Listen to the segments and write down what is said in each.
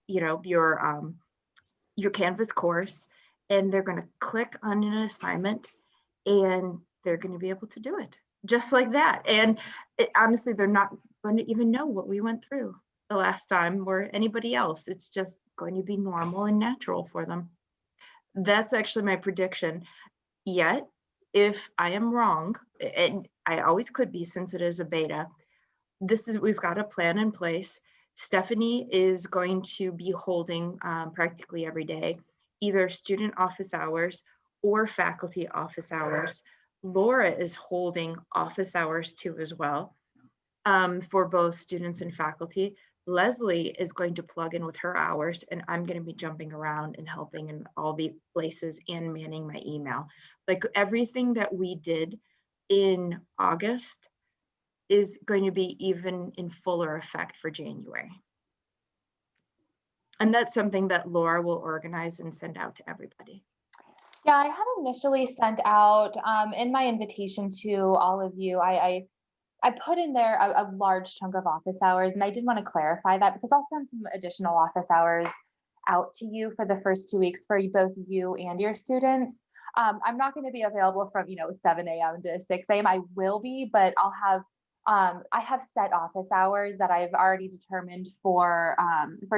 your Canvas course, and they're going to click on an assignment and they're going to be able to do it just like that. And honestly, they're not going to even know what we went through the last time or anybody else. It's just going to be normal and natural for them. That's actually my prediction. Yet, if I am wrong, and I always could be since it is a beta, we've got a plan in place. Stephanie is going to be holding practically every day, either student office hours or faculty office hours. Laura is holding office hours too as well, for both students and faculty. Leslie is going to plug in with her hours, and I'm going to be jumping around and helping in all the places and manning my email. Like everything that we did in August is going to be even in fuller effect for January. And that's something that Laura will organize and send out to everybody. Yeah, I had initially sent out in my invitation to all of you, I put in there a large chunk of office hours, and I did want to clarify that because I'll send some additional office hours out to you for the first 2 weeks for both you and your students. I'm not going to be available from 7 a.m. to 6 a.m. I will be, but I'll have I have set office hours that I've already determined for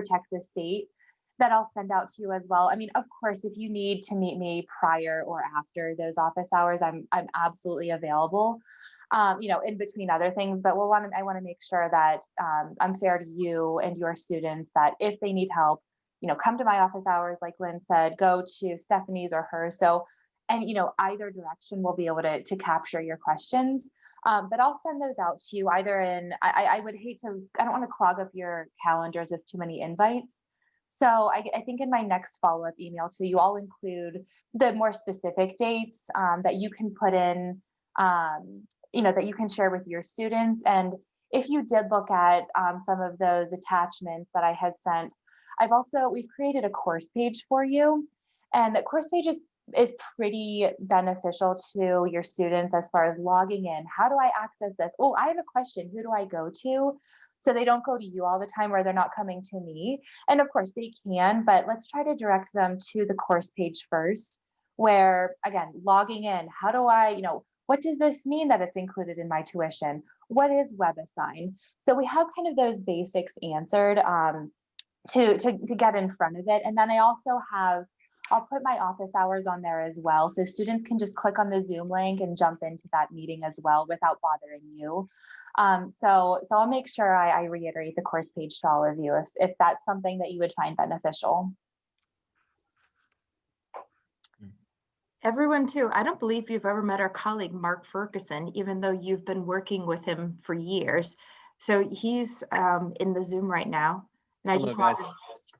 Texas State that I'll send out to you as well. I mean, of course, if you need to meet me prior or after those office hours, I'm absolutely available. In between other things, but I want to make sure that I'm fair to you and your students, that if they need help, come to my office hours, like Lynn said, go to Stephanie's or hers. So, and either direction will be able to capture your questions. But I'll send those out to you either in, I would hate to, I don't want to clog up your calendars with too many invites. So I think in my next follow-up email to you, I'll include the more specific dates that you can put in, that you can share with your students. And if you did look at some of those attachments that I had sent, we've created a course page for you. And the course page is pretty beneficial to your students as far as logging in. How do I access this? Oh, I have a question. Who do I go to? So they don't go to you all the time, or they're not coming to me. And of course they can, but let's try to direct them to the course page first, where again, logging in, how do I, what does this mean that it's included in my tuition? What is WebAssign? So we have kind of those basics answered to get in front of it. And then I'll put my office hours on there as well. So students can just click on the Zoom link and jump into that meeting as well without bothering you. So I'll make sure I reiterate the course page to all of you if that's something that you would find beneficial. Everyone too, I don't believe you've ever met our colleague, Mark Ferguson, even though you've been working with him for years. So he's in the Zoom right now. And I just wanted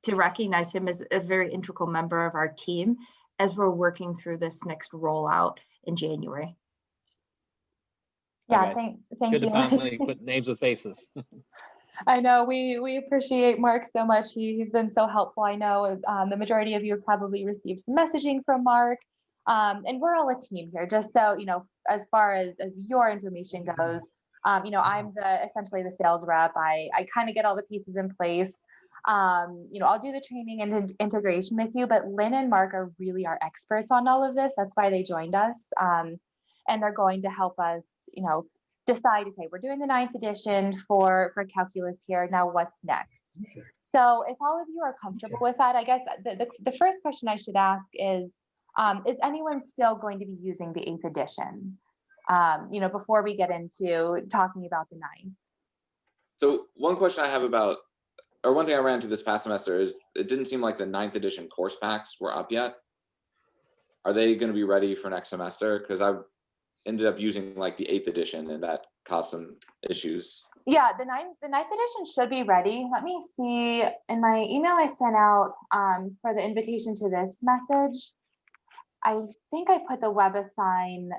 to recognize him as a very integral member of our team as we're working through this next rollout in January. Yeah, thank you. Good to finally put names with faces. I know we appreciate Mark so much. He's been so helpful. I know the majority of you have probably received some messaging from Mark. And we're all a team here, just so, as far as your information goes, I'm essentially the sales rep. I kind of get all the pieces in place. I'll do the training and integration with you, but Lynn and Mark are really our experts on all of this. That's why they joined us. And they're going to help us, decide, okay, we're doing the 9th edition for calculus here. Now what's next? So if all of you are comfortable with that, I guess the first question I should ask is anyone still going to be using the 8th edition? Before we get into talking about the 9th. So one question I have one thing I ran into this past semester is it didn't seem like the 9th edition course packs were up yet. Are they going to be ready for next semester? Because I ended up using like the 8th edition and that caused some issues. Yeah, the 9th edition should be ready. Let me see in my email I sent out for the invitation to this message. I think I put the WebAssign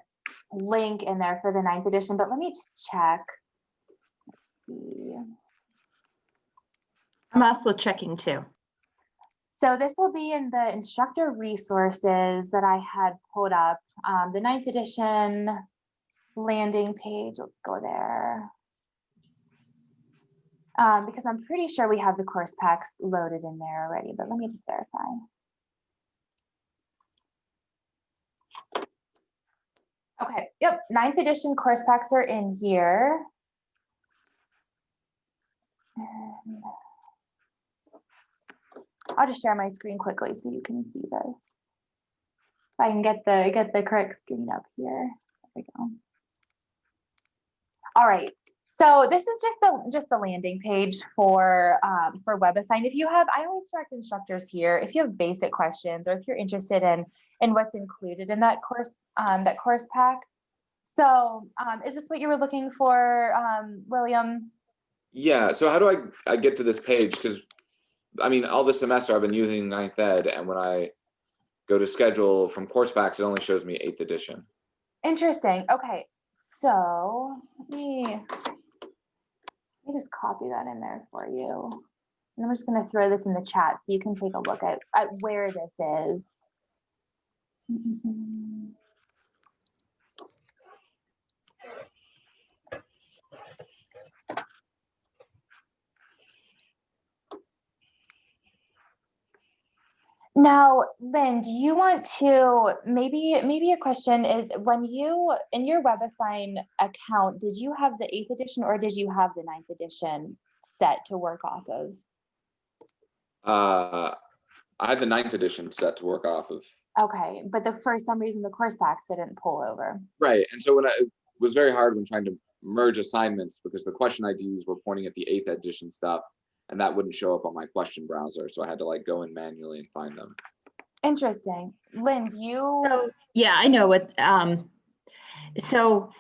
link in there for the 9th edition, but let me just check. Let's see. I'm also checking too. So this will be in the instructor resources that I had pulled up. The 9th edition landing page, let's go there. Because I'm pretty sure we have the course packs loaded in there already, but let me just verify. Okay, yep, 9th edition course packs are in here. And I'll just share my screen quickly so you can see this. If I can get the correct screen up here. There we go. All right. So this is just the landing page for WebAssign. If you have, I always direct instructors here. If you have basic questions or if you're interested in what's included in that course pack. So is this what you were looking for, William? Yeah, so how do I get to this page? Because I mean, all this semester I've been using 9th ed, and when I go to schedule from course packs, it only shows me 8th edition. Interesting. Okay, so let me just copy that in there for you. And I'm just going to throw this in the chat so you can take a look at where this is. Now, Lynn, do you want to, maybe your question is, when you, in your WebAssign account, did you have the 8th edition or did you have the 9th edition set to work off of? I had the 9th edition set to work off of. Okay, but for some reason the course packs didn't pull over. Right, and so it was very hard when trying to merge assignments because the question IDs were pointing at the 8th edition stuff, and that wouldn't show up on my question browser, so I had to like go in manually and find them. Interesting. Lynn, do you? So, yeah, I know what, so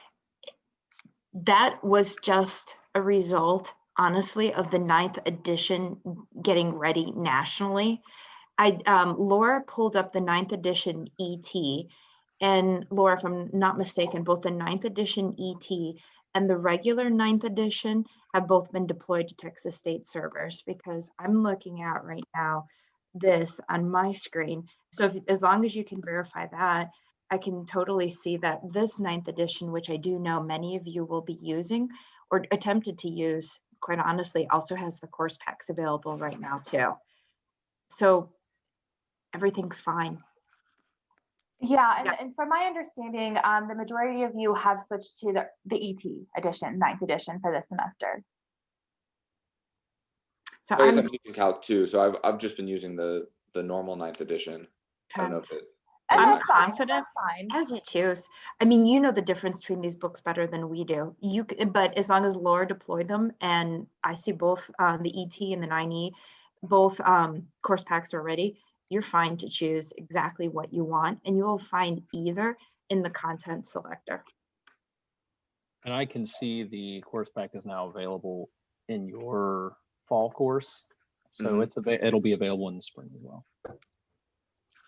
that was just a result, honestly, of the 9th edition getting ready nationally. Laura pulled up the 9th edition ET, and Laura, if I'm not mistaken, both the 9th edition ET and the regular 9th edition have both been deployed to Texas State servers, because I'm looking at right now this on my screen. So as long as you can verify that, I can totally see that this 9th edition, which I do know many of you will be using or attempted to use, quite honestly, also has the course packs available right now too. So everything's fine. Yeah, and from my understanding, the majority of you have switched to the ET edition, 9th edition for this semester. So I guess I'm teaching Calc too, so I've just been using the normal 9th edition. I don't know if it. I'm confident as you choose. I mean, you know the difference between these books better than we do. But as long as Laura deployed them, and I see both the ET and the 9E, both course packs are ready, you're fine to choose exactly what you want, and you will find either in the content selector. And I can see the course pack is now available in your fall course. So it'll be available in the spring as well.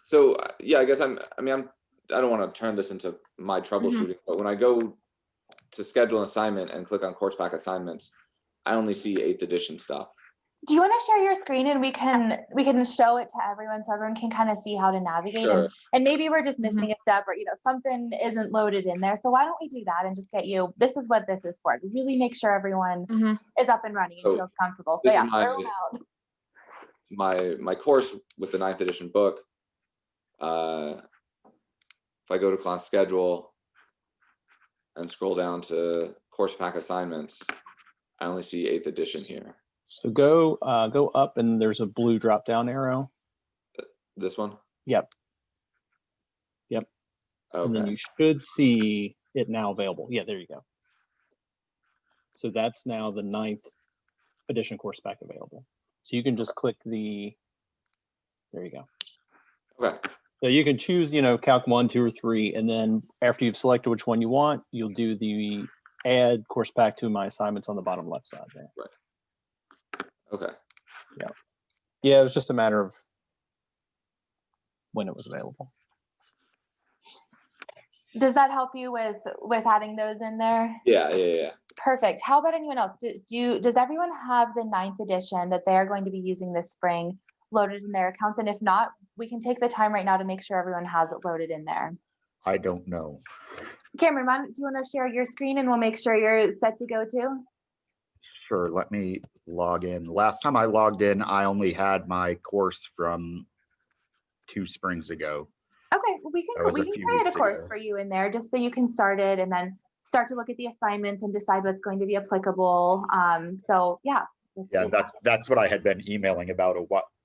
So yeah, I guess I don't want to turn this into my troubleshooting, but when I go to schedule an assignment and click on course pack assignments, I only see 8th edition stuff. Do you want to share your screen and we can show it to everyone so everyone can kind of see how to navigate? Sure. And maybe we're just missing a step, or something isn't loaded in there. So why don't we do that and just get you, this is what this is for. Really make sure everyone is up and running and feels comfortable. So yeah, throw them out. My course with the 9th edition book. If I go to class schedule and scroll down to course pack assignments, I only see 8th edition here. So go up and there's a blue drop down arrow. This one? Yep. Okay. And then you should see it now available. Yeah, there you go. So that's now the 9th edition course pack available. So you can just click there you go. Okay. So you can choose, Calc 1, 2, or 3, and then after you've selected which one you want, you'll do the add course pack to my assignments on the bottom left side there. Right. Okay. Yeah, it was just a matter of when it was available. Does that help you with adding those in there? Yeah. Perfect. How about anyone else? Does everyone have the 9th edition that they're going to be using this spring loaded in their accounts? And if not, we can take the time right now to make sure everyone has it loaded in there. I don't know. Cameron, do you want to share your screen and we'll make sure you're set to go too? Sure, let me log in. Last time I logged in, I only had my course from 2 springs ago. Okay, well, That was we a can few create a weeks course ago. for you in there just so you can start it and then start to look at the assignments and decide what's going to be applicable. So yeah, let's Yeah, do that. that's what I had been emailing about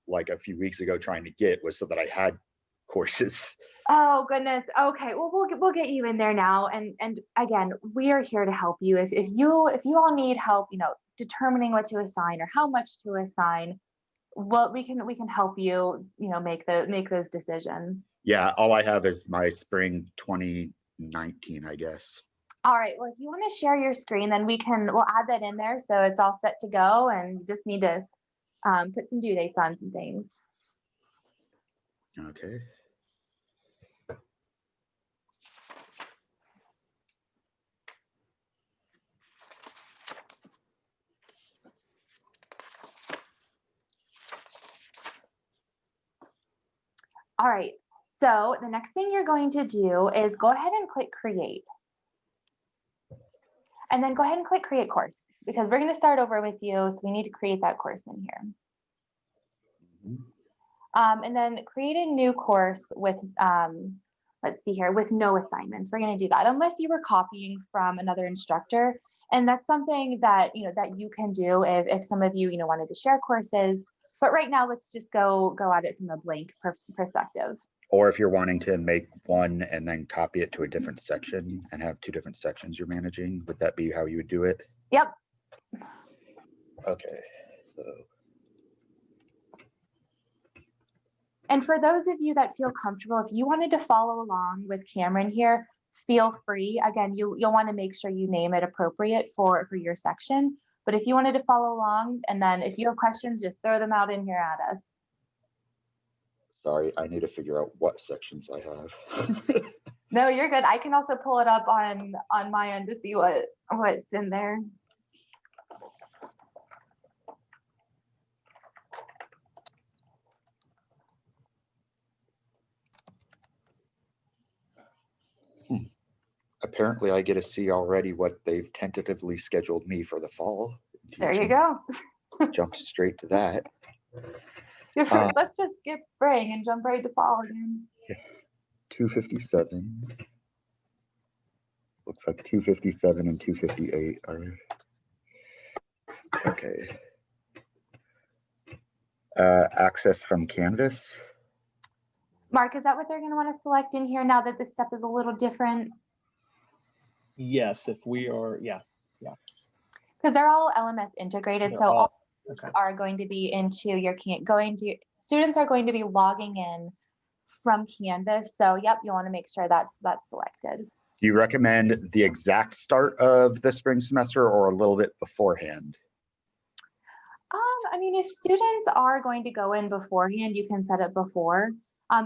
like a few weeks ago trying to get, was so that I had courses. Oh goodness. Okay. Well, we'll get you in there now. And again, we are here to help you. If you all need help, determining what to assign or how much to assign, well, we can help you, make those decisions. Yeah, all I have is my spring 2019, I guess. All right. Well, if you want to share your screen, then we'll add that in there so it's all set to go, and you just need to put some due dates on some things. Okay. All right. So the next thing you're going to do is go ahead and click create. And then go ahead and click create course, because we're going to start over with you. So we need to create that course in here. And then create a new course with, let's see here, with no assignments. We're going to do that unless you were copying from another instructor. And that's something that, that you can do if some of you, wanted to share courses. But right now, let's just go at it from a blank perspective. Or if you're wanting to make one and then copy it to a different section and have 2 different sections you're managing, would that be how you would do it? Yep. Okay, so. And for those of you that feel comfortable, if you wanted to follow along with Cameron here, feel free. Again, you'll want to make sure you name it appropriate for your section. But if you wanted to follow along, and then if you have questions, just throw them out in here at us. Sorry, I need to figure out what sections I have. No, you're good. I can also pull it up on my end to see what's in there. Apparently, I get to see already what they've tentatively scheduled me for the fall. There you teaching. go. Jumped straight to that. Let's just skip spring and jump right to fall again. 257. Looks like 257 and 258 are okay. Access from Canvas. Mark, is that what they're going to want to select in here now that this step is a little different? Yes, if we are, yeah. Because they're all LMS integrated, They're so all- all okay. are going to be into your students are going to be logging in from Canvas. So yep, you want to make sure that's selected. Do you recommend the exact start of the spring semester or a little bit beforehand? I mean, if students are going to go in beforehand, you can set it before.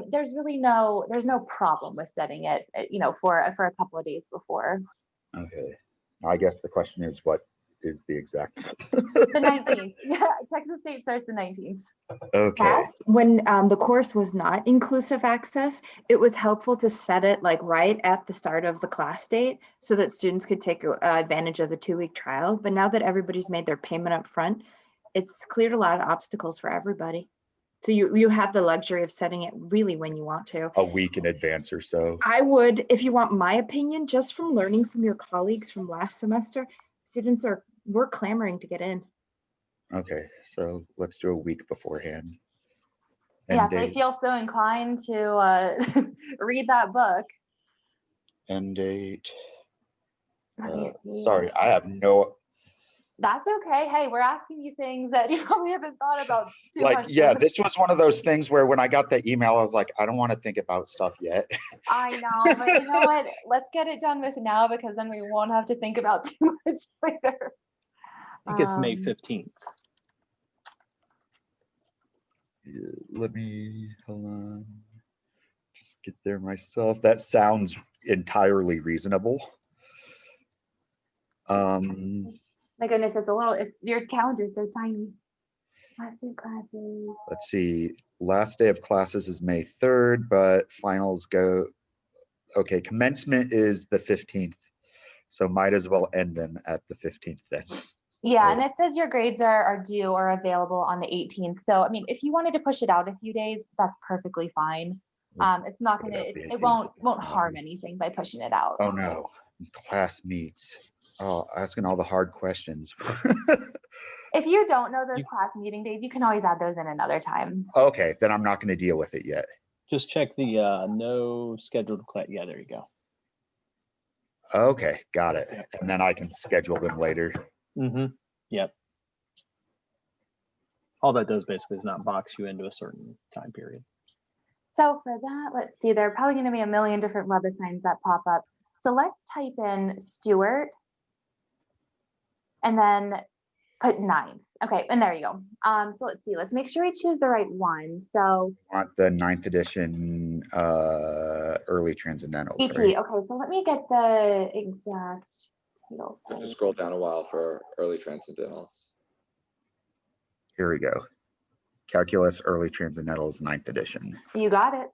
There's no problem with setting it, for a couple of days before. Okay. I guess the question is, what is the exact? The 19th. Yeah, Texas State starts the 19th. Okay. Past, when the course was not inclusive access, it was helpful to set it like right at the start of the class date so that students could take advantage of the 2-week trial. But now that everybody's made their payment up front, it's cleared a lot of obstacles for everybody. So you have the luxury of setting it really when you want to. A week in advance or so. I would, if you want my opinion, just from learning from your colleagues from last semester, students we're clamoring to get in. Okay, so let's do a week beforehand. Yeah, End if they date. feel so inclined to read that book. End date. Let me see. Sorry, I have no. That's okay. Hey, we're asking you things that you probably haven't thought about too Like, much. yeah, this was one of those things where when I got the email, I was like, I don't want to think about stuff yet. I know, but you know what? Let's get it done with now, because then we won't have to think about too much later. I think it's May Um, 15th. Let me, hold on. Just get there myself. That sounds entirely reasonable. My goodness, it's your calendar is so tiny. Last day of classes. Let's see, last day of classes is May 3rd, but finals go, okay, commencement is the 15th. So might as well end them at the 15th then. Yeah, Oh. and it says your grades are due or available on the 18th. So, I mean, if you wanted to push it out a few days, that's perfectly fine. It's not put it gonna, out the it 18th. won't harm anything by pushing it out. Oh no, class meets. Oh, asking all the hard questions. If you don't know those You- class meeting days, you can always add those in another time. Okay, then I'm not gonna deal with it yet. Just check the no scheduled class. Yeah, there you go. Okay, got it. Yep. And then I can schedule them later. Mm-hmm. Yep. All that does basically is not box you into a certain time period. So for that, let's see, there are probably gonna be a million different WebAssigns that pop up. So let's type in Stuart and then put 9. Okay, and there you go. So let's see, let's make sure we choose the right one. So Want the 9th edition early transcendentals, ET, right? okay, so let me get the exact title. I have to scroll down a while for early transcendentals. Here we go. Calculus early transcendentals 9th edition. You got it.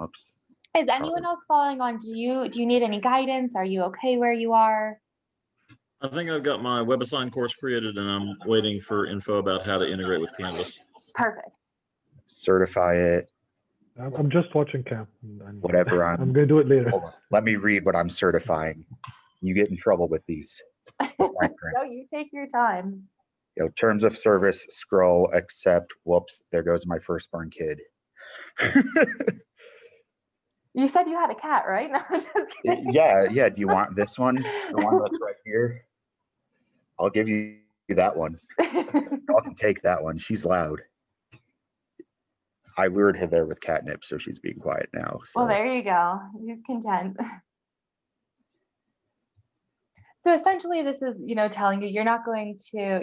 Oops. Is anyone else following on? Do you need any guidance? Are you okay where you are? I think I've got my WebAssign course created and I'm waiting for info about how to integrate with Canvas. Perfect. Certify it, I'm just watching Cam. whatever I'm I'm. gonna do it later. Hold on. Let me read what I'm certifying. You get in trouble with these. No, you take your time. You know, terms of service, scroll, accept, whoops, there goes my firstborn kid. You said you had a cat, right? No, I'm just kidding. Yeah, do you want this one? The one that's right here? I'll give you that one. Y'all can take that one. She's loud. I lured her there with catnip, so she's being quiet now. Well, So there you go. He's content. So essentially, this is, telling you you're not going to,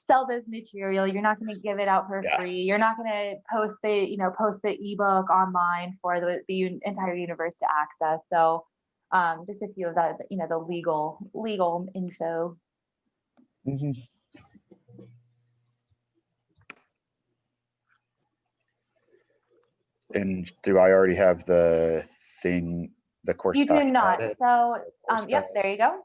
sell this material. You're not going to give it out for Yeah. free. You're not going to post the ebook online for the entire universe to access. So just a few of that, the legal info. Mhm. And do I already have the thing, the course? You do pack not. added? So, Course yep, pack. there you go.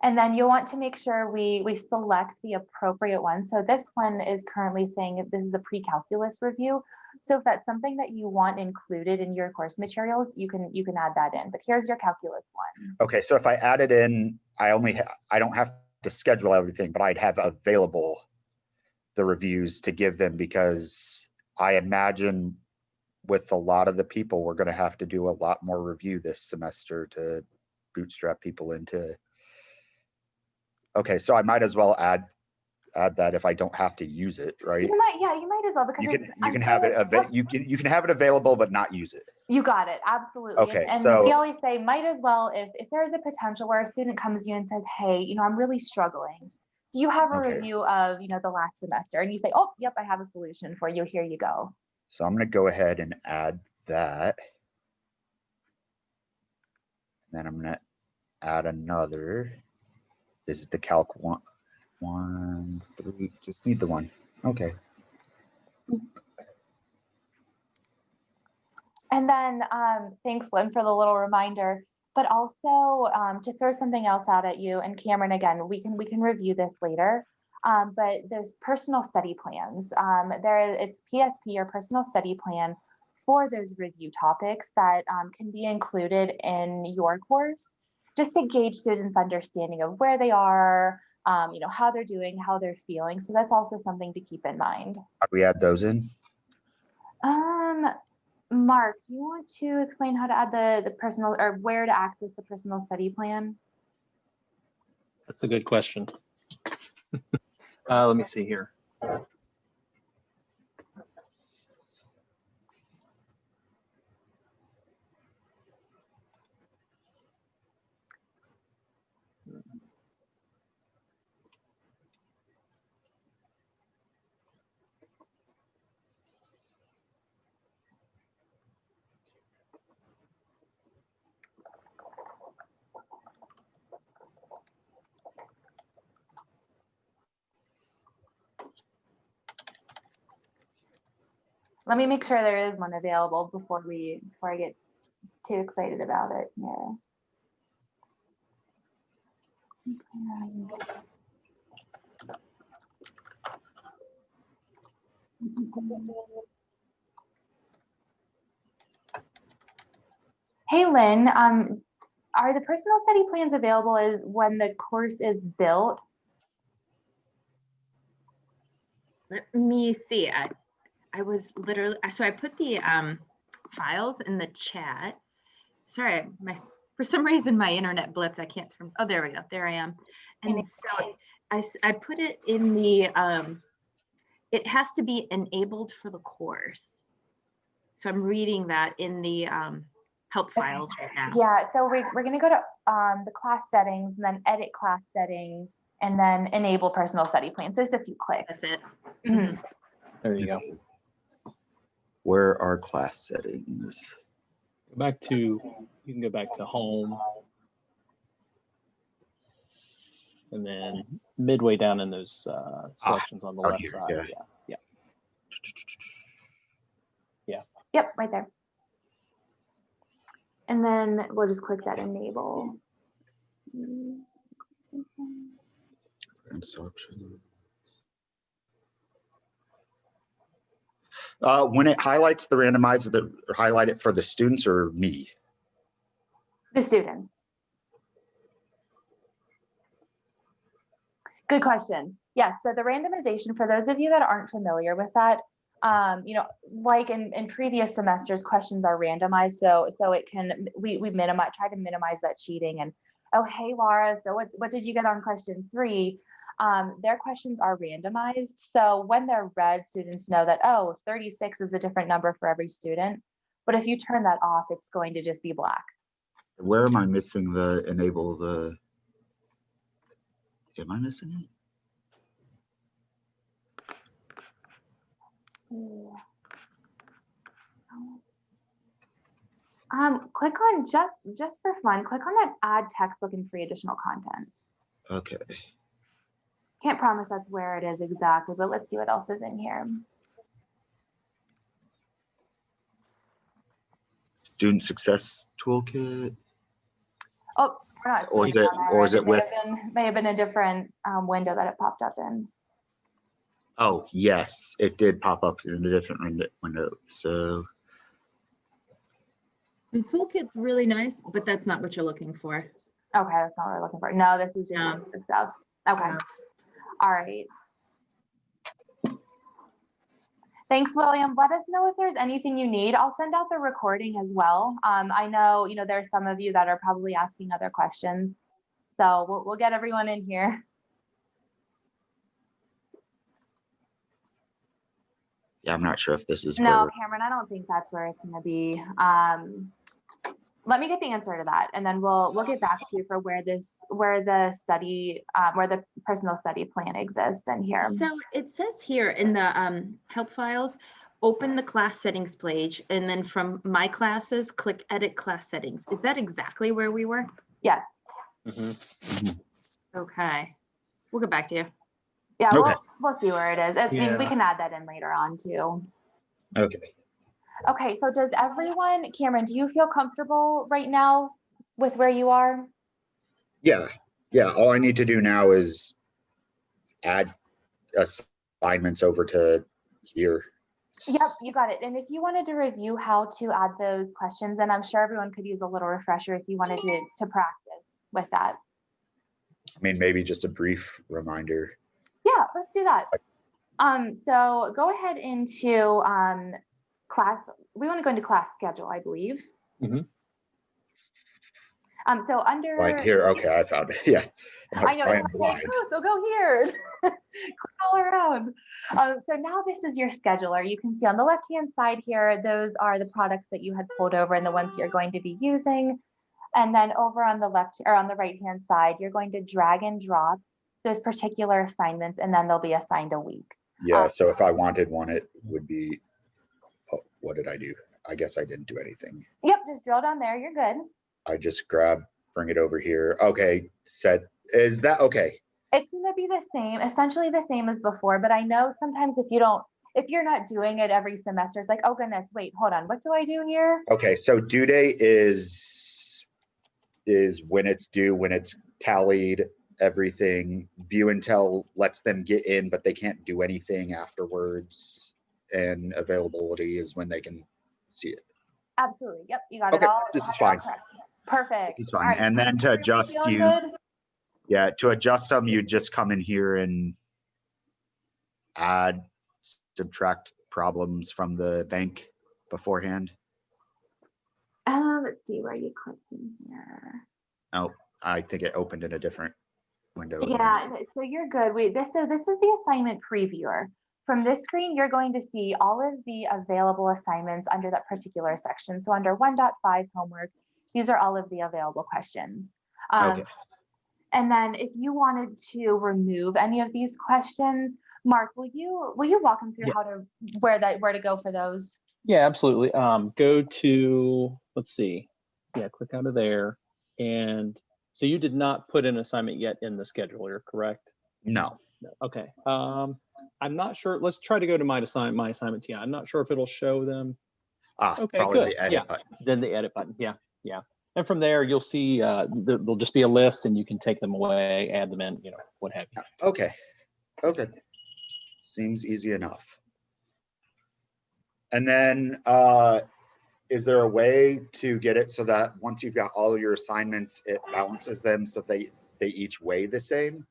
And then you'll want to make sure we select the appropriate one. So this one is currently saying this is a pre-calculus review. So if that's something that you want included in your course materials, you can add that in. But here's your calculus one. Okay, so if I add it in, I don't have to schedule everything, but I'd have available the reviews to give them, because I imagine with a lot of the people, we're going to have to do a lot more review this semester to bootstrap people into. Okay, so I might as well add that if I don't have to use it, right? You might as well, because You can have it you can have it available but not use it. You got it, absolutely. Okay, and so- we always say might as well if there's a potential where a student comes to you and says, hey, I'm really struggling. Do you have a Okay. review of the last semester? And you say, oh, yep, I have a solution for you. Here you go. So I'm going to go ahead and add that. Then I'm going to add another. This is the calc 1, 3, just need the one. Okay. And then thanks, Lynn, for the little reminder. But also to throw something else out at you, and Cameron, again, we can review this later. But there's personal study plans. It's PSP or personal study plan for those review topics that can be included in your course, just to gauge students' understanding of where they are, how they're doing, how they're feeling. So that's also something to keep in mind. How do we add those in? Mark, do you want to explain how to add the personal, or where to access the personal study plan? That's a good question. Let me see here. Let me make sure there is one available before I get too excited about it. Yeah. Hey, Lynn, are the personal study plans available as when the course is built? Let me see. I was literally, so I put the files in the chat. Sorry, for some reason my internet blipped. I can't turn, oh, there we go. There I am. And so I put it in the, it has to be enabled for the course. So I'm reading that in the help files right now. Yeah, so we're gonna go to the class settings and then edit class settings and then enable personal study plans. There's a few clicks. That's it. Mhm. There you go. Where are class settings? Go back to, you can go back to home. And then midway down in those selections on the out left here, side. yeah. Yeah. Yep, right there. And then we'll just click that enable. When it highlights the randomizer, highlight it for the students or me? The students. Good question. Yes, so the randomization, for those of you that aren't familiar with that, you know, like in previous semesters, questions are randomized, so it can, we minimize, try to minimize that cheating. And oh, hey Laura, so what did you get on question 3? Their questions are randomized, so when they're read, students know that, oh, 36 is a different number for every student. But if you turn that off, it's going to just be black. Where am I missing the enable the? Am I missing it? Click on, just for fun, click on that add textbook and free additional content. Okay. Can't promise that's where it is exactly, but let's see what else is in here. Student success toolkit. Oh, we're not Or is seeing it- on our or is end. it with- May have been a different window that it popped up in. Oh, yes, it did pop up in a different window. So The toolkit's really nice, but that's not what you're looking for. Okay, that's not what we're looking for. No, this is just No. the stuff. Okay. No. All right. Thanks, William. Let us know if there's anything you need. I'll send out the recording as well. I know, you know, there's some of you that are probably asking other questions. So we'll get everyone in here. yeah, I'm not sure if this is No, where. Cameron, I don't think that's where it's gonna be. Let me get the answer to that, and then we'll get back to you for where the study, where the personal study plan exists in here. So it says here in the help files, open the class settings page, and then from my classes, click edit class settings. Is that exactly where we were? Yes. Okay. We'll get back to you. Yeah, Okay. we'll see where it is. I mean, we Yeah. can add that in later on too. Okay. Okay, so does everyone, Cameron, do you feel comfortable right now with where you are? Yeah. Yeah. All I need to do now is add assignments over to here. Yep, you got it. And if you wanted to review how to add those questions, and I'm sure everyone could use a little refresher if you wanted to practice with that. I mean, maybe just a brief reminder. Yeah, let's do that. So go ahead into class. We want to go into class schedule, I believe. Mhm. So under Right here. Okay, I found it. Yeah. I know, I it's am like, blind. oh, so go here. Click all around. So now this is your scheduler. You can see on the left-hand side here, those are the products that you had pulled over and the ones you're going to be using. And then over on the left or on the right-hand side, you're going to drag and drop those particular assignments, and then they'll be assigned a week. Yeah. So if I wanted one, it would be, oh, what did I do? I guess I didn't do anything. Yep, just drill down there. You're good. I just bring it over here. Okay. Is that okay? It's going to be the same, essentially the same as before, but I know sometimes if you're not doing it every semester, it's like, oh goodness, wait, hold on, what do I do here? Okay. So due date is when it's due, when it's tallied, everything. View Intel lets them get in, but they can't do anything afterwards. And availability is when they can see it. Absolutely. Yep. You got Okay, it all. this is have it all fine. correct. Perfect. It's All fine. right, And then to everybody adjust feeling you, good? yeah, to adjust them, you just come in here and add, subtract problems from the bank beforehand. Let's see where you clicked in here. Oh, I think it opened in a different window. again. Yeah, so you're good. So this is the assignment previewer. From this screen, you're going to see all of the available assignments under that particular section. So under 1.5 homework, these are all of the available questions. Okay. And then if you wanted to remove any of these questions, Mark, will you walk them through Yeah. how to where to go for those? Yeah, absolutely. Go to, let's see. Yeah, click out of there. And so you did not put an assignment yet in the scheduler, correct? No. No. Okay. I'm not sure. Let's try to go to my assignment TI. I'm not sure if it'll show them. Okay, Probably good. the edit Yeah. button. Then the edit button. Yeah. Yeah. And from there, you'll see there'll just be a list and you can take them away, add them in, what have you. Okay. Okay. Seems easy enough. And then is there a way to get it so that once you've got all of your assignments, it balances them so they each weigh the same?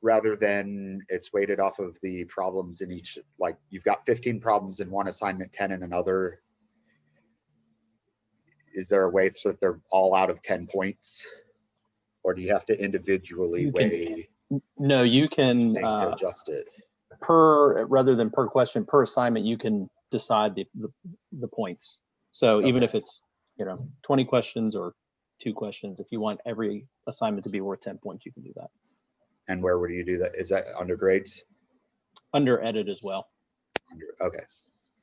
Rather than it's weighted off of the problems in each, like you've got 15 problems in one assignment, 10 in another. Is there a way so that they're all out of 10 points? Or do you have to individually You can- weigh No, you can, to adjust it? rather than per question, per assignment, you can decide the points. So even if it's, 20 questions or 2 questions, if you want every assignment to be worth 10 points, you can do that. And where would you do that? Is that under grades? Under edit as well. Okay.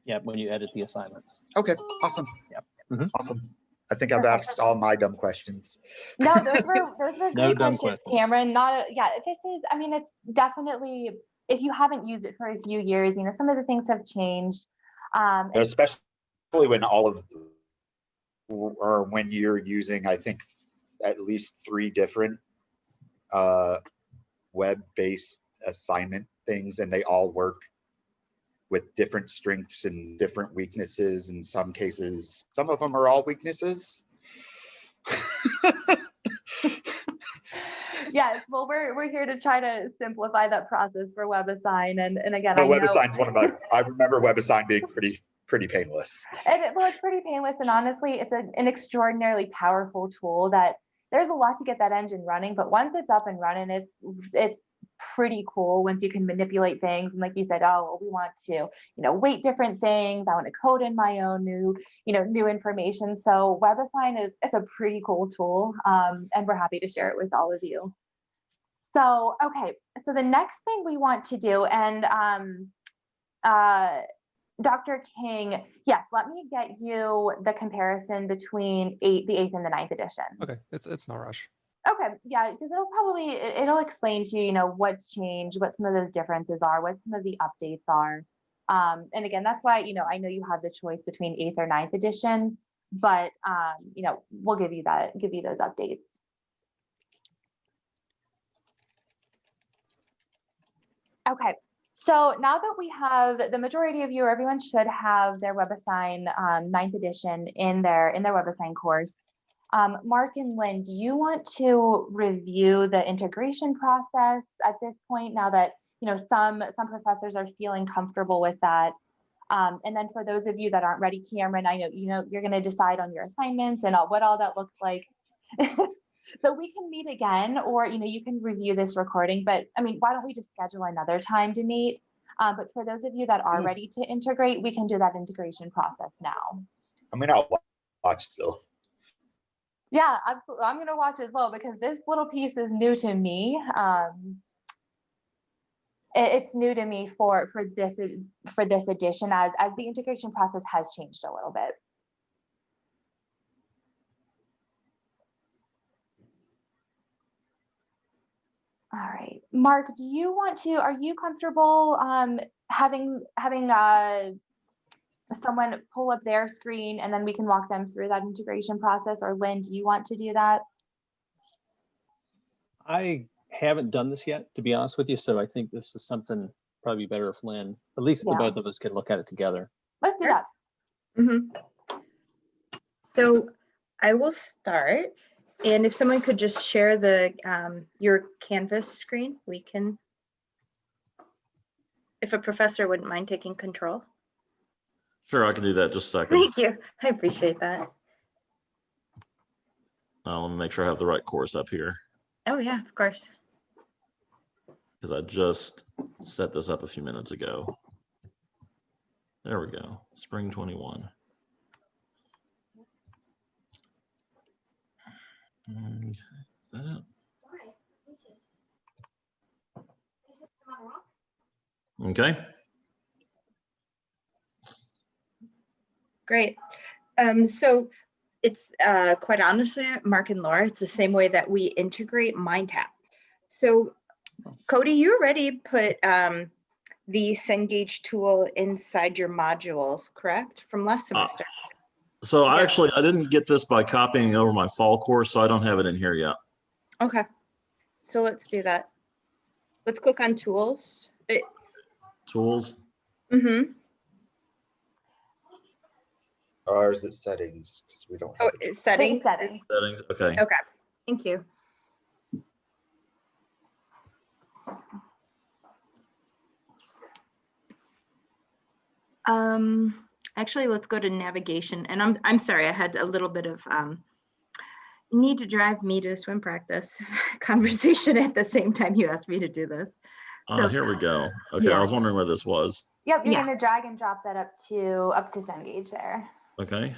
Yeah, when you edit the assignment. Okay, awesome. Yep. Mhm. Awesome. I think I've Perfect. asked all my dumb questions. No, those were No great dumb questions, questions. Cameron. It's definitely, if you haven't used it for a few years, some of the things have changed. Especially when or when you're using, I think, at least 3 different web-based assignment things, and they all work with different strengths and different weaknesses. In some cases, some of them are all weaknesses. Yes, well, we're here to try to simplify that process for WebAssign, and again, But I know WebAssign's I remember WebAssign being pretty painless. it's pretty painless, and honestly, it's an extraordinarily powerful tool that there's a lot to get that engine running, but once it's up and running, it's pretty cool once you can manipulate things. And like you said, oh, well, we want to, weight different things. I want to code in my own new information. So WebAssign is a pretty cool tool, and we're happy to share it with all of you. So, okay, so the next thing we want to do, and Dr. King, yes, let me get you the comparison between the 8th and the 9th edition. Okay, it's no rush. Okay, yeah, because it'll explain to you, what's changed, what some of those differences are, what some of the updates are. And again, that's why, I know you have the choice between 8th or 9th edition, but we'll give you those updates. Okay, so now that we have the majority of you, everyone should have their WebAssign 9th edition in their WebAssign course. Mark and Lynn, do you want to review the integration process at this point now that some professors are feeling comfortable with that? And then for those of you that aren't ready, Cameron, I know you're going to decide on your assignments and what all that looks like. So we can meet again, or you can review this recording, but why don't we just schedule another time to meet? But for those of you that are ready to integrate, we can do that integration process now. I'll watch still. Yeah, absolutely. I'm going to watch as well because this little piece is new to me. It's new to me for this edition as the integration process has changed a little bit. All right, Mark, are you comfortable having someone pull up their screen and then we can walk them through that integration process? Or Lynn, do you want to do that? I haven't done this yet, to be honest with you, so I think this is something probably better if Lynn, at least the Yeah. both of us could look at it together. Let's do Sure. that. So I will start, and if someone could just share the your Canvas screen, we can. If a professor wouldn't mind taking control. Sure, I can do that just a second. Thank you. I appreciate that. Let me make sure I have the right course up here Oh yeah, of course. because I just set this up a few minutes ago. There we go. Spring 21. Is that it? Okay. Great. So it's quite honestly, Mark and Laura, it's the same way that we integrate MindTap. So Cody, you already put the Cengage tool inside your modules, correct? From last semester. So Yeah. I didn't get this by copying over my fall course, so I don't have it in here yet. Okay. So let's do that. Let's click on tools. Tools. Mm-hmm. Or is it settings? Because we don't Oh, have it. it's settings. Settings. Settings. Okay. Okay. Thank you. Actually, let's go to navigation. And I'm sorry, I had a little bit of need to drive me to swim practice conversation at the same time you asked me to do this. So, Here we go. Okay, yeah. I was wondering where this was. Yep, you're Yeah. gonna drag and drop that up to Cengage there. Okay.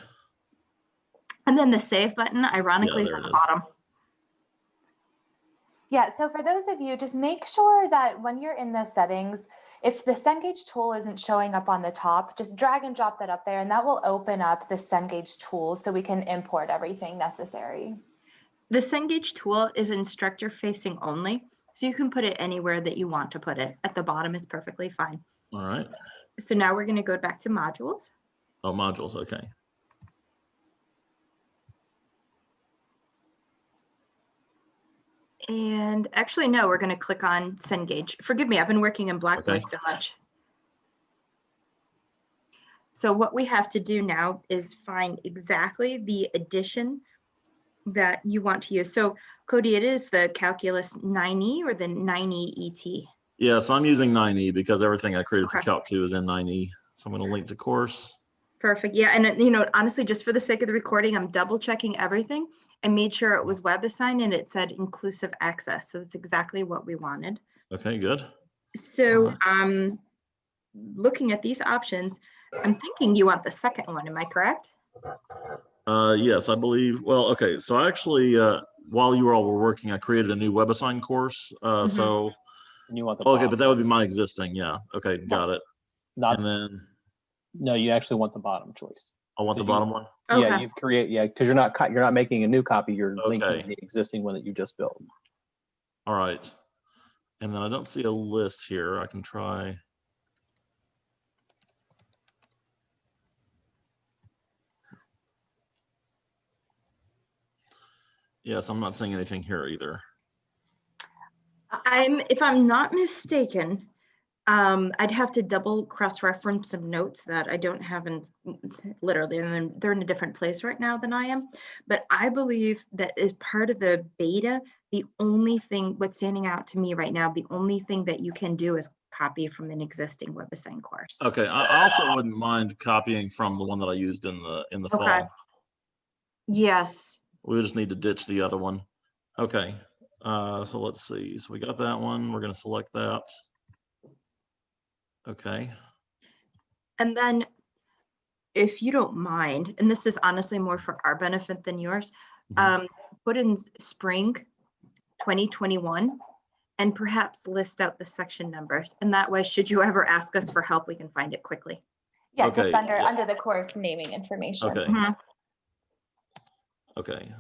And then the save button, ironically, is there at the it is. bottom. Yeah, so for those of you, just make sure that when you're in the settings, if the Cengage tool isn't showing up on the top, just drag and drop that up there and that will open up the Cengage tool so we can import everything necessary. The Cengage tool is instructor facing only, so you can put it anywhere that you want to put it. At the bottom is perfectly fine. All right. So now we're going to go back to modules. Oh, modules. Okay. And actually, no, we're going to click on Cengage. Forgive me, I've been working in Blackboard Okay. so much. So what we have to do now is find exactly the edition that you want to use. So Cody, it is the Calculus 9E or the 9E ET? Yes, I'm using 9E because everything I created for Okay. Calc 2 is in 9E. So I'm going to link to course. Perfect. Yeah. And you know, honestly, just for the sake of the recording, I'm double checking everything. I made sure it was WebAssign and it said inclusive access. So that's exactly what we wanted. Okay, good. So Alright. looking at these options, I'm thinking you want the second one. Am I correct? Yes, I believe. Well, okay. So actually, while you all were working, I created a new WebAssign course. So, And you want the okay, bottom. but that would be my existing. Yeah. Okay, got it. Not, And then no, you actually want the bottom choice. I want the Did you- bottom one. Yeah, Okay. you've created, yeah, because you're not making a new copy, you're linking Okay. the existing one that you just built. All right. And then I don't see a list here. I can try. Yes, I'm not seeing anything here either. If I'm not mistaken, I'd have to double cross-reference some notes that I don't have in literally, and then they're in a different place right now than I am. But I believe that as part of the beta, the only thing, what's standing out to me right now, the only thing that you can do is copy from an existing WebAssign course. Okay, I also wouldn't mind copying from the one that I used in the Okay. fall. Yes. We just need to ditch the other one. Okay, so let's see. So we got that one. We're going to select that. Okay. And then if you don't mind, and this is honestly more for our benefit than yours, put in spring 2021 and perhaps list out the section numbers. And that way, should you ever ask us for help, we can find it quickly. Yeah, Okay, just under yeah. under the course naming information. Okay. Mhm. Okay.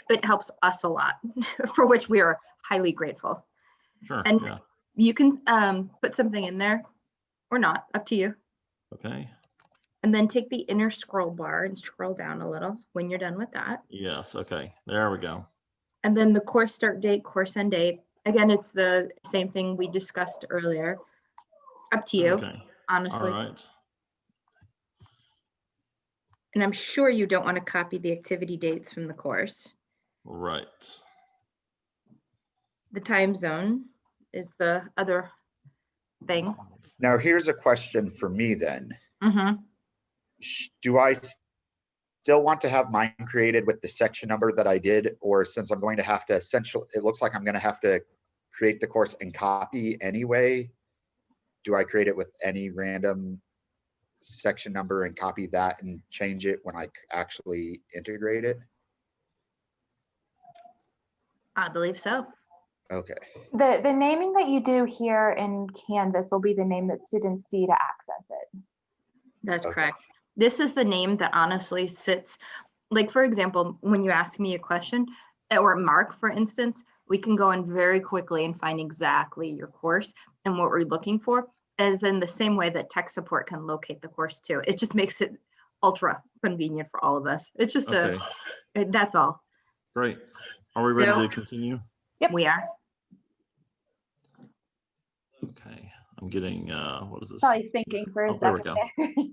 It helps us a lot, for which we are highly grateful. Sure. And Yeah. you can put something in there or not, up to you. Okay. And then take the inner scroll bar and scroll down a little when you're done with that. Yes. Okay. There we go. And then the course start date, course end date. Again, it's the same thing we discussed earlier. Up to you, Okay, all honestly. right. And I'm sure you don't want to copy the activity dates from the course. Right. The time zone is the other thing. Now, here's a question for me then. Mhm. Do I still want to have mine created with the section number that I did? Or since I'm going to have to it looks like I'm going to have to create the course and copy anyway, do I create it with any random section number and copy that and change it when I actually integrate it? I believe so. Okay. The naming that you do here in Canvas will be the name that students see to access it. That's Okay. correct. This is the name that honestly sits, like, for example, when you ask me a question, or Mark, for instance, we can go in very quickly and find exactly your course and what we're looking for, as in the same way that tech support can locate the course too. It just makes it ultra convenient for all of us. It's just Okay, that's all. great. Are we ready So- to continue? Yep. We are. Okay, I'm getting, what is this? Probably thinking for a Oh, there we second go. there.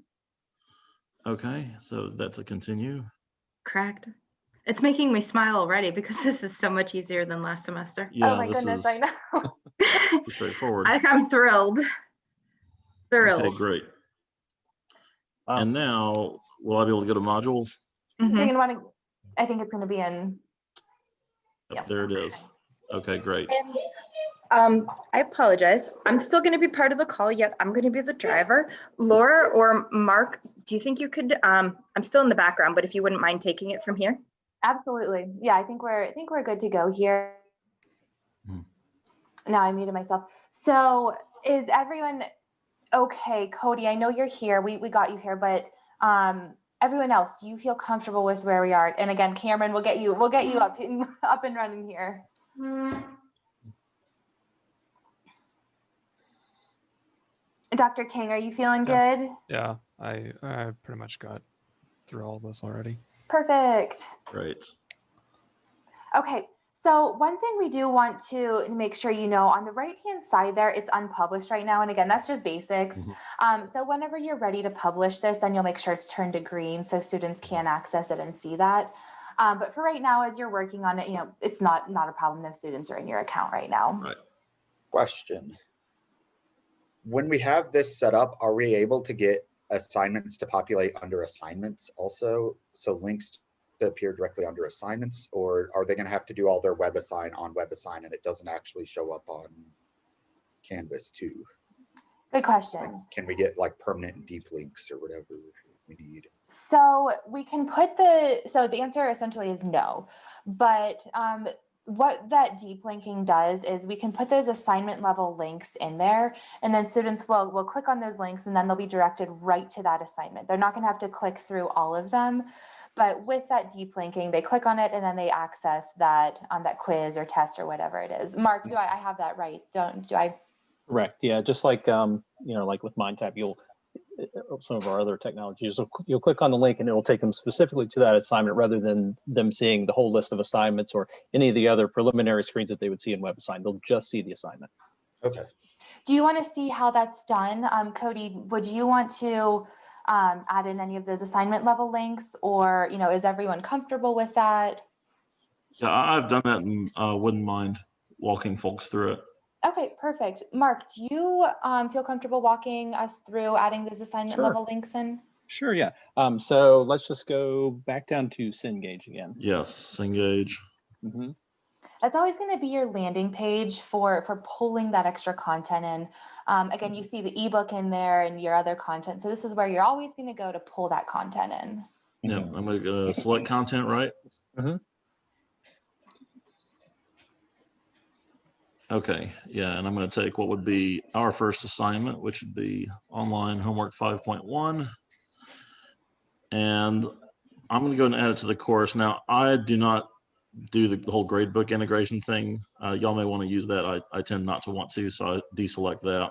Okay, so that's a continue. Correct. It's making me smile already because this is so much easier than last semester. Yeah, Oh my this goodness, is I know. straightforward. I'm thrilled. Okay, Thrilled. great. Wow. And now, will I be able to go to modules? You're Mhm. gonna want to, I think it's gonna be in, Yep, Yep. there it is. Okay, great. And I apologize. I'm still going to be part of the call, yet I'm going to be the driver. Laura or Mark, do you think you could? I'm still in the background, but if you wouldn't mind taking it from here. absolutely. Yeah, I think we're good to go here. Hmm. Now I muted myself. So is everyone okay? Cody, I know you're here. We got you here, but everyone else, do you feel comfortable with where we are? And again, Cameron, we'll get you up and running here. Dr. King, are you feeling good? Yeah, I pretty much got through all this already. Perfect. Great. Okay, so one thing we do want to make sure you know, on the right-hand side there, it's unpublished right now. And again, that's just basics. So whenever you're ready to publish this, then you'll make sure it's turned to green so students can access it and see that. But for right now, as you're working on it, you know, it's not a problem if students are in your account right now. Right. Question. When we have this set up, are we able to get assignments to populate under assignments also? So links to appear directly under assignments, or are they going to have to do all their WebAssign on WebAssign and it doesn't actually show up on Canvas too? Good question. Like, can we get like permanent deep links or whatever we need? So we can put so the answer essentially is no, but what that deep linking does is we can put those assignment level links in there, and then students will click on those links and then they'll be directed right to that assignment. They're not going to have to click through all of them, but with that deep linking, they click on it and then they access that that quiz or test or whatever it is. Mark, do I have that right? Do I? Correct. Yeah, just like like with MindTap, some of our other technologies, you'll click on the link and it will take them specifically to that assignment rather than them seeing the whole list of assignments or any of the other preliminary screens that they would see in WebAssign. They'll just see the assignment. Okay. Do you want to see how that's done? Cody, would you want to add in any of those assignment level links, or, you know, is everyone comfortable with that? Yeah, I've done that and wouldn't mind walking folks through it. Okay, perfect. Mark, do you feel comfortable walking us through adding those assignment Sure. level links in? Sure, yeah. So let's just go back down to Cengage again. Yes, engage. Mm-hmm. That's always going to be your landing page for pulling that extra content in. Again, you see the ebook in there and your other content. So this is where you're always going to go to pull that content in. Yeah, I'm going to select content, right? Mm-hmm. Okay, yeah, and I'm going to take what would be our first assignment, which would be online homework 5.1. And I'm going to go and add it to the course. Now, I do not do the whole gradebook integration thing. Y'all may want to use that. I tend not to want to, so I deselect that.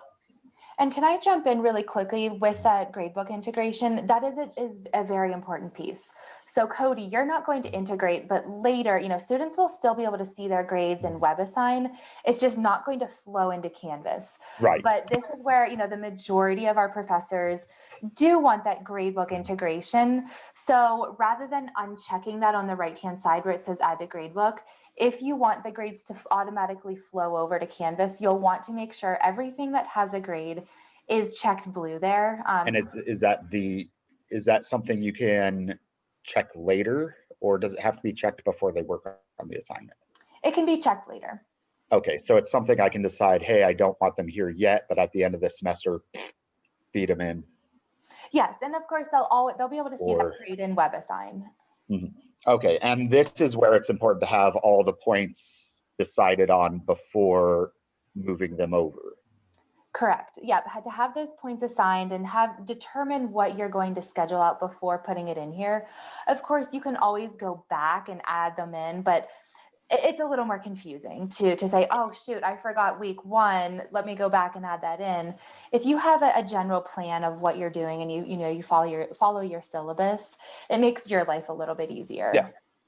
And can I jump in really quickly with that gradebook integration? That is a very important piece. So Cody, you're not going to integrate, but later, students will still be able to see their grades in WebAssign. It's just not going to flow into Canvas. Right. But this is where, the majority of our professors do want that gradebook integration. So rather than unchecking that on the right-hand side where it says add to gradebook, if you want the grades to automatically flow over to Canvas, you'll want to make sure everything that has a grade is checked blue there. And is that something you can check later, or does it have to be checked before they work on the assignment? It can be checked later. Okay, so it's something I can decide, hey, I don't want them here yet, but at the end of the semester, feed them in. Yes, and of course they'll be able to see that grade in WebAssign. Okay, and this is where it's important to have all the points decided on before moving them over. Correct. Yep. Had to have those points assigned and determine what you're going to schedule out before putting it in here. Of course, you can always go back and add them in, but it's a little more confusing to say, oh shoot, I forgot week 1. Let me go back and add that in. If you have a general plan of what you're doing and you follow your syllabus, it makes your life a little bit easier.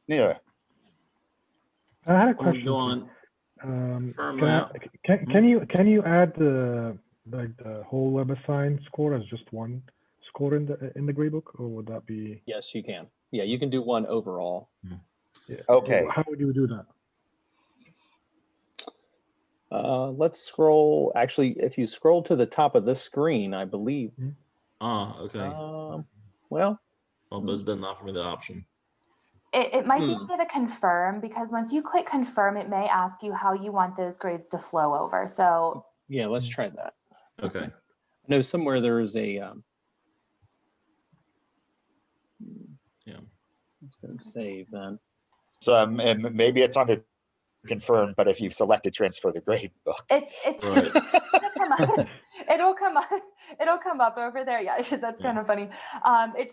Yeah. I had a When we question. go on, Can you add the whole WebAssign score as just one score in the gradebook, or would that be? Yes, you can. Yeah, you can do one overall. Yeah. Okay. How would you do that? Let's scroll. Actually, if you scroll to the top of this screen, I believe. okay. Well, But it doesn't offer me that option. It might be under the confirm, because once you click confirm, it may ask you how you want those grades to flow over. So yeah, let's try that. Okay. I know somewhere there is a. Yeah. Let's go to save then. So and maybe it's under confirm, but if you've selected transfer the grade book. It's Right. it'll come up over there. Yeah, that's kind of funny.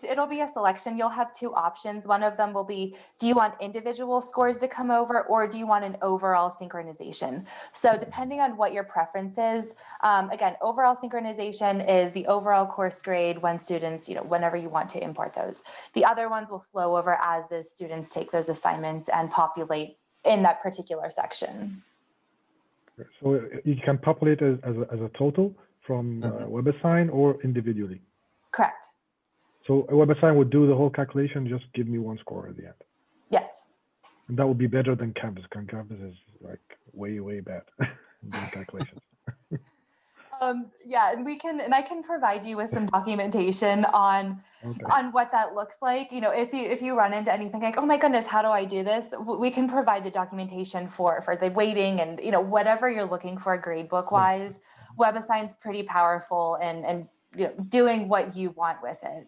It'll be a selection. You'll have 2 options. One of them will be, do you want individual scores to come over, or do you want an overall synchronization? So depending on what your preference is, again, overall synchronization is the overall course grade when students, whenever you want to import those. The other ones will flow over as the students take those assignments and populate in that particular section. So you can populate as a total from WebAssign or individually. Correct. So WebAssign would do the whole calculation, just give me one score at the end. Yes. And that would be better than Canvas. Canvas is like way bad doing calculations. Yeah, and I can provide you with some documentation on what that looks like. If you run into anything like, oh my goodness, how do I do this? We can provide the documentation for the weighting and whatever you're looking for gradebook wise. WebAssign's pretty powerful and doing what you want with it.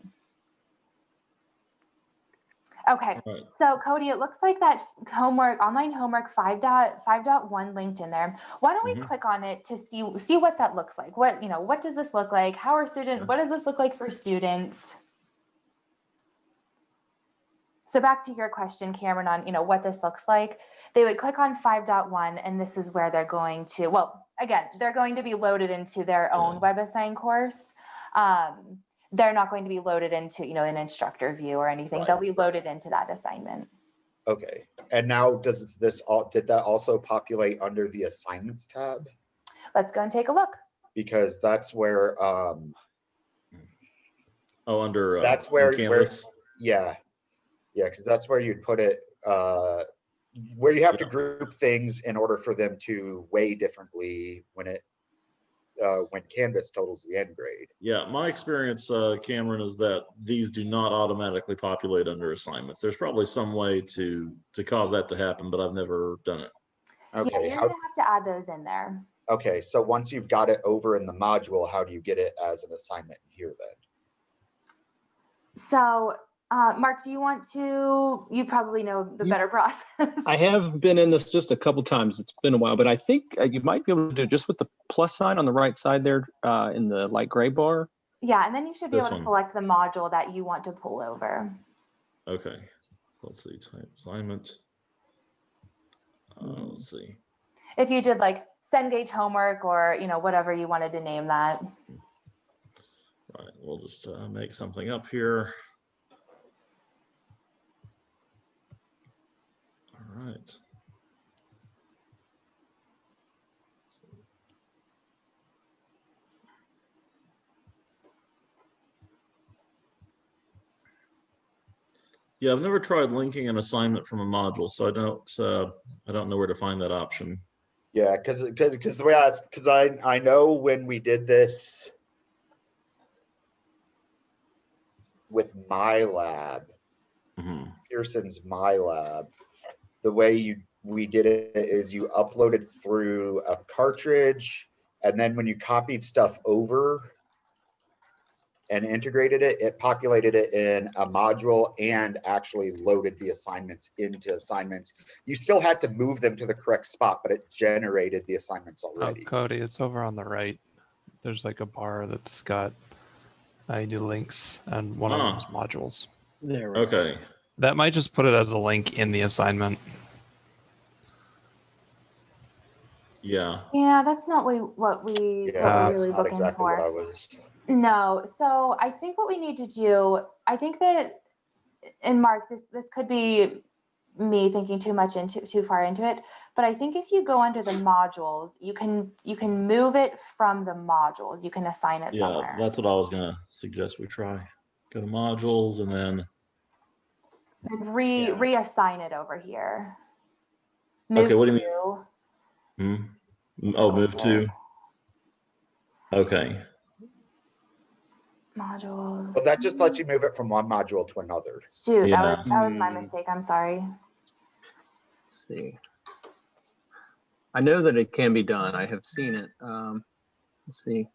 Okay, Right. So Cody, it looks like that online homework 5.1 linked in there. Why don't we click on it to see what that looks like? What does this look like? What does this look like for students? So back to your question, Cameron, on what this looks like. They would click on 5.1, and this is where they're going to, well, again, they're going to be loaded into their own WebAssign course. They're not going to be loaded into, an instructor view or anything. Right. They'll be loaded into that assignment. Okay. And now did that also populate under the assignments tab? Let's go and take a look. Because that's where under that's where Canvas. Yeah, because that's where you'd put it, where you have to group things in order for them to weigh differently when Canvas totals the end grade. Yeah, my experience, Cameron, is that these do not automatically populate under assignments. There's probably some way to cause that to happen, but I've never done it. Okay. Yeah, you're gonna have to add those in there. Okay, so once you've got it over in the module, how do you get it as an assignment here then? So, Mark, do you want to? You probably know the better process. I have been in this just a couple times. It's been a while, but I think you might be able to do it just with the plus sign on the right side there in the light gray bar. Yeah, and then you should be This able to one. select the module that you want to pull over. Okay, let's see, type assignment. Let's see. If you did like Cengage homework, or, you know, whatever you wanted to name that. Right, we'll just make something up here. All right. Yeah, I've never tried linking an assignment from a module, so I don't know where to find that option. Yeah, because the way I know when we did this with my lab, Mhm. Pearson's my lab, the way we did it is you uploaded through a cartridge, and then when you copied stuff over and integrated it, it populated it in a module and actually loaded the assignments into assignments. You still had to move them to the correct spot, but it generated the assignments Oh, already. Cody, it's over on the right. There's like a bar that's got ID links and one of them is modules. There we go. Okay. That might just put it as a link in the assignment. Yeah. Yeah, that's not what we Yeah, what we're that's really not looking exactly for. what I was. No, so I think what we need to do, I think that, and Mark, this could be me thinking too far into it, but I think if you go under the modules, you can move it from the modules. You can assign it Yeah, somewhere. that's what I was gonna suggest we try. Go to modules and then, And Yeah. reassign it over here. Okay, what do you mean? oh, move to. Okay. Modules. But that just lets you move it from one module to another. Shoot, Yeah. that was my mistake. I'm sorry. Let's see. I know that it can be done. I have seen it. Let's see.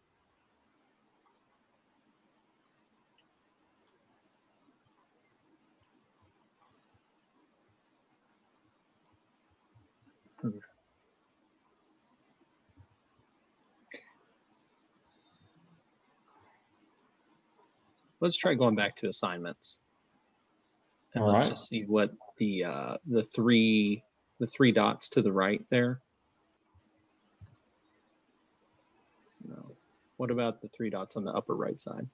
Let's try going back to assignments. And All let's right. just see what the three dots to the right there. No. What about the 3 dots on the upper right side?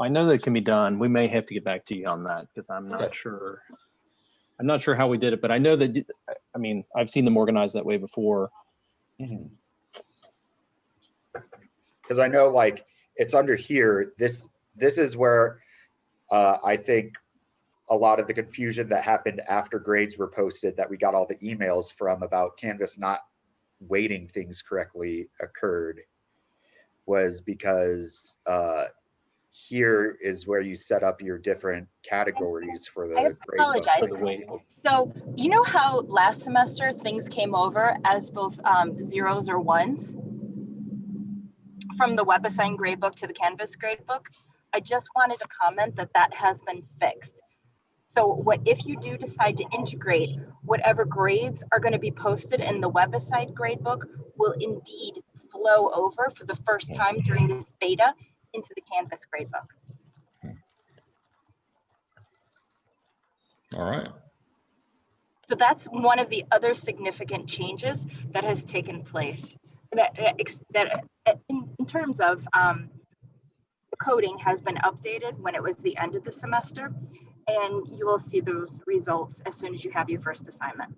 I know that it can be done. We may have to get back to you on that because I'm not sure. I'm not sure how we did it, but I know that, I mean, I've seen them organized that way before. Because I know, like, it's under here. This is where I think a lot of the confusion that happened after grades were posted, that we got all the emails from about Canvas not weighting things correctly, occurred, was because here is where you set up your different categories for the I grade book. apologize. So you know how last semester things came over as both zeros or ones from the WebAssign gradebook to the Canvas gradebook? I just wanted to comment that that has been fixed. So what if you do decide to integrate, whatever grades are going to be posted in the WebAssign gradebook will indeed flow over for the first time during this beta into the Canvas gradebook. All right. So that's one of the other significant changes that has taken place. That in terms of the coding has been updated when it was the end of the semester, and you will see those results as soon as you have your first assignment.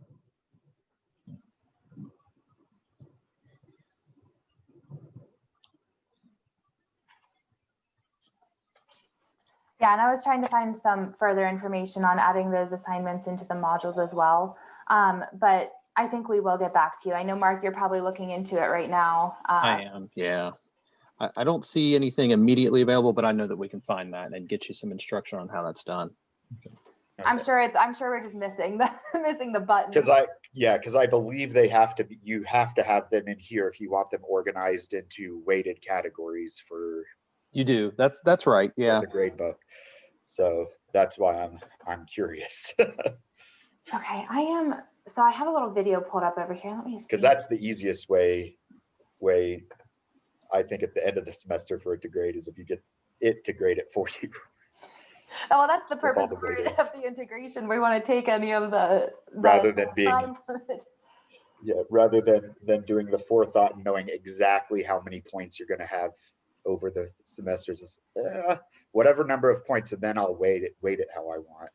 Yeah, and I was trying to find some further information on adding those assignments into the modules as well. But I think we will get back to you. I know, Mark, you're probably looking into it right now. I am, yeah. I don't see anything immediately available, but I know that we can find that and get you some instruction on how that's done. I'm sure we're just missing the button. Because I believe they have to be, you have to have them in here if you want them organized into weighted categories for. You do. That's right. Yeah. The grade book. So that's why I'm curious. Okay, so I have a little video pulled up over here. Let me see. Because that's the easiest way I think at the end of the semester for it to grade is if you get it to grade it for you. well, that's the With all purpose the of weightings. the integration. We want to take any of the Rather than being, time. yeah, rather than doing the forethought and knowing exactly how many points you're going to have over the semesters. Is, whatever number of points, and then I'll weight it how I want.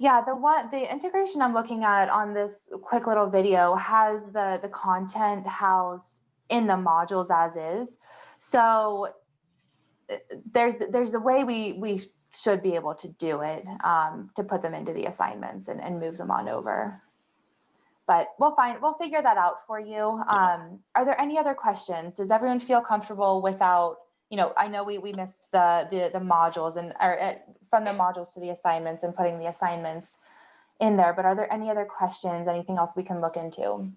Yeah, the integration I'm looking at on this quick little video has the content housed in the modules as is. So there's a way we should be able to do it, to put them into the assignments and move them on over. But we'll figure that out for you. Are there any other questions? Does everyone feel comfortable without, I know we missed the modules from the modules to the assignments and putting the assignments in there, but are there any other questions, anything else we can look into?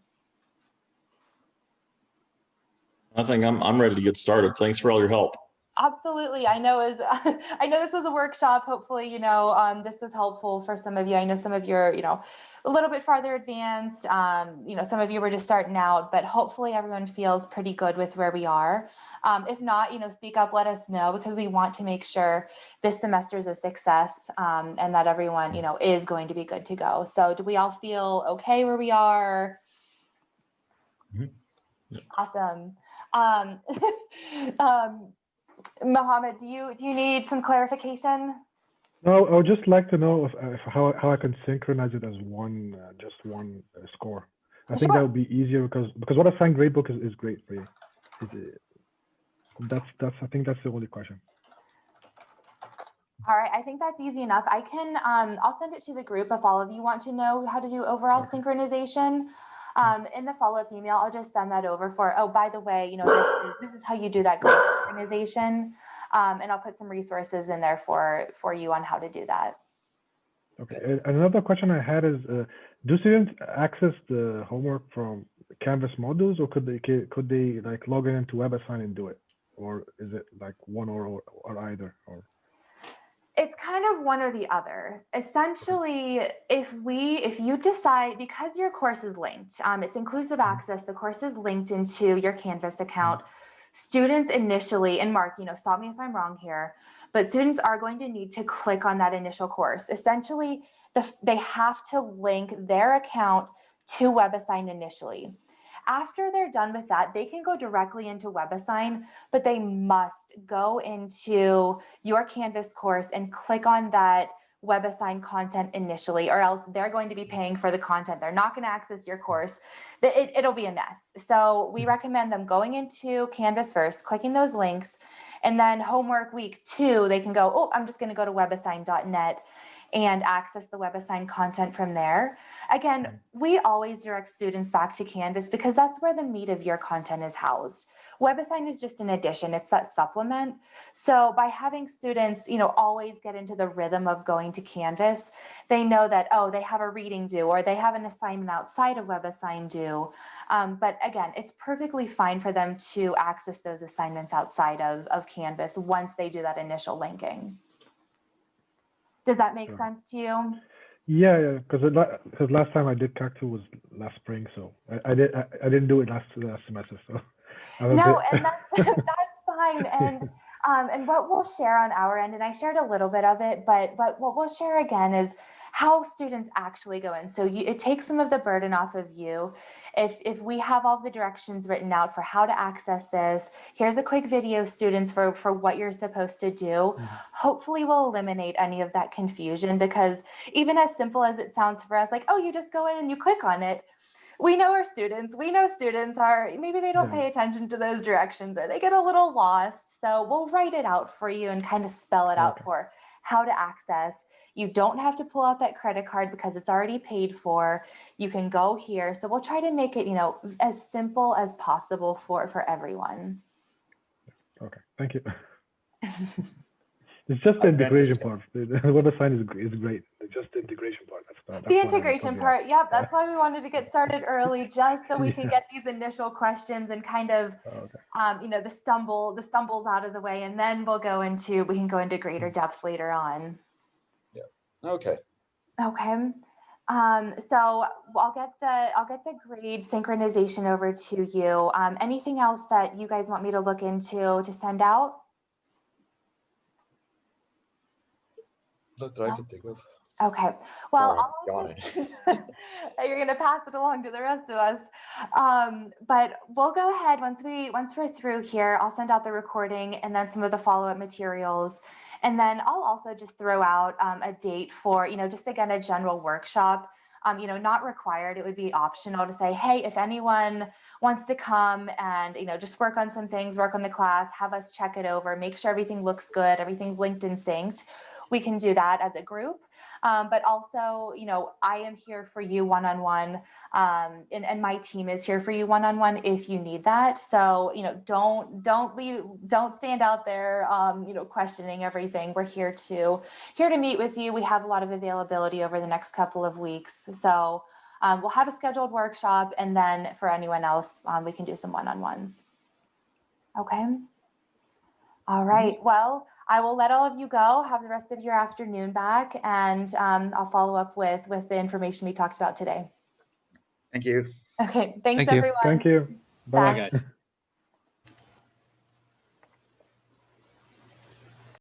I think I'm ready to get started. Thanks for all your help. Absolutely. I know this was a workshop. Hopefully, this was helpful for some of you. I know some of you are, a little bit farther advanced. Some of you were just starting out, but hopefully everyone feels pretty good with where we are. If not, speak up, let us know, because we want to make sure this semester is a success, and that everyone, is going to be good to go. So do we all feel okay where we are? Mm-hmm. Awesome. Mohammed, do you need some clarification? No, I would just like to know if how I can synchronize it as just one score. I think that would be easier because WebAssign Gradebook is great for you. I think that's the only question. All right, I think that's easy enough. I can I'll send it to the group if all of you want to know how to do overall synchronization. In the follow-up email, I'll just send that over for, oh, by the way, this is how you do that grade synchronization. And I'll put some resources in there for you on how to do that. Okay. Another question I had is, do students access the homework from Canvas modules, or could they like log into WebAssign and do it, or is it like one or either? Or it's kind of one or the other. Essentially, if you decide, because your course is linked, it's inclusive access, the course is linked into your Canvas account. Students initially, and Mark, stop me if I'm wrong here, but students are going to need to click on that initial course. Essentially, they have to link their account to WebAssign initially. After they're done with that, they can go directly into WebAssign, but they must go into your Canvas course and click on that WebAssign content initially, or else they're going to be paying for the content. They're not going to access your course. It'll be a mess. So we recommend them going into Canvas first, clicking those links, and then homework week 2, they can go, oh, I'm just going to go to webassign.net and access the WebAssign content from there. Again, we always direct students back to Canvas because that's where the meat of your content is housed. WebAssign is just an addition, it's that supplement. So by having students, always get into the rhythm of going to Canvas, they know that, oh, they have a reading due, or they have an assignment outside of WebAssign due. But again, it's perfectly fine for them to access those assignments outside of Canvas once they do that initial linking. Does that make sense to you? Yeah, because last time I did Cactus was last spring, so I didn't do it last semester, so no, and that's fine. And what we'll share on our end, and I shared a little bit of it, but what we'll share again is how students actually go in. So it takes some of the burden off of you. If we have all the directions written out for how to access this, here's a quick video, students, for what you're supposed to do. Hopefully we'll eliminate any of that confusion, because even as simple as it sounds for us, like, oh, you just go in and you click on it. We know students are, maybe they don't pay attention to those directions, or they get a little lost. So we'll write it out for you and kind of spell it out for how to access. You don't have to pull out that credit card because it's already paid for. You can go here. So we'll try to make it, as simple as possible for everyone. Okay, thank you. It's just the integration part. The WebAssign is great. It's just the integration part. That's the integration part. Yep. That's why we wanted to get started early, just so we can get these initial questions and kind of, the stumbles out of the way, and then we can go into greater depth later on. Yeah. Okay. Okay. So I'll get the grade synchronization over to you. Anything else that you guys want me to look into to send out? Not that I can think of. Okay, well, Sorry, I'll also, yawning. you're gonna pass it along to the rest of us. But we'll go ahead once we're through here. I'll send out the recording and then some of the follow-up materials. And then I'll also just throw out a date for, just again, a general workshop. Not required. It would be optional to say, hey, if anyone wants to come and, just work on some things, work on the class, have us check it over, make sure everything looks good, everything's linked and synced. We can do that as a group. But also, I am here for you one-on-one, and my team is here for you one-on-one if you need that. So, don't stand out there, questioning everything. We're here to meet with you. We have a lot of availability over the next couple of weeks. So we'll have a scheduled workshop, and then for anyone else, we can do some one-on-ones. Okay. All right. Well, I will let all of you go. Have the rest of your afternoon back, and I'll follow up with the information we talked about today. Thank you. Okay. Thanks, Thank you. everyone. Thank you. Bye, Bye. guys.